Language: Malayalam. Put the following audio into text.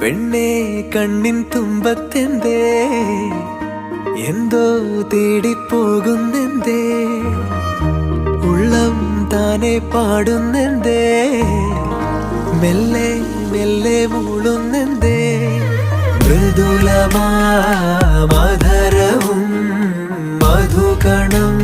പെണ്ണേ കണ്ണിൻ തുമ്പത്തെന്തേ എന്തോ തേടിപ്പോകുന്നെന്തേ ഉള്ളം താനെ പാടുന്നെന്തേ മെല്ലെ മെല്ലെ മൂളുന്നെന്തേ മൃദുലമാധരവും മധുകണം